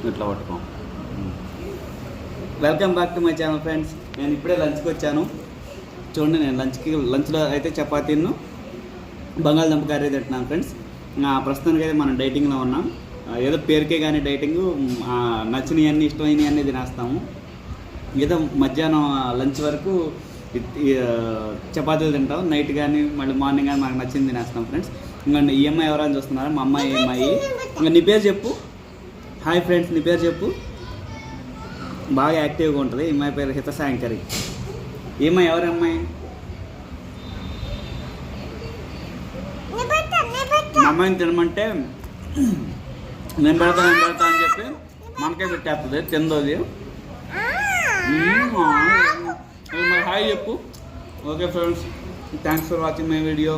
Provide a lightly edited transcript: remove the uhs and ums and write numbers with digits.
ఇట్లా పట్టుకో. Welcome back to my channel friends. నేను ఇప్పుడే లంచ్కి వచ్చాను. చూడండి, నేను లంచ్లో అయితే చపాతీను బంగాళదుంప కర్రీ తింటున్నాను ఫ్రెండ్స్. ప్రస్తుతానికి అయితే మనం డైటింగ్లో ఉన్నాం. ఏదో పేరుకే కానీ డైటింగ్, నచ్చినవన్నీ ఇష్టమైనవి అన్నీ తినేస్తాము. ఏదో మధ్యాహ్నం లంచ్ వరకు చపాతీలు తింటాం, నైట్ కానీ మళ్ళీ మార్నింగ్ కానీ మనకు నచ్చింది తినేస్తాం ఫ్రెండ్స్. ఇంకా ఈఎంఐ ఎవరైనా చూస్తున్నారా? మా అమ్మాయి ఈఎంఐ. ఇంకా నీ పేరు చెప్పు. హాయ్ ఫ్రెండ్స్, నీ పేరు చెప్పు. బాగా యాక్టివ్గా ఉంటుంది. ఈఎంఐ పేరు హితశాంకరి. ఈఎంఐ ఎవరి అమ్మాయి? మా అమ్మాయిని తినమంటే నేను పెడతా అని చెప్పి మనకే పెట్టేస్తుంది, తిందోది. మరి హాయ్ చెప్పు. Okay friends, thanks for watching my video.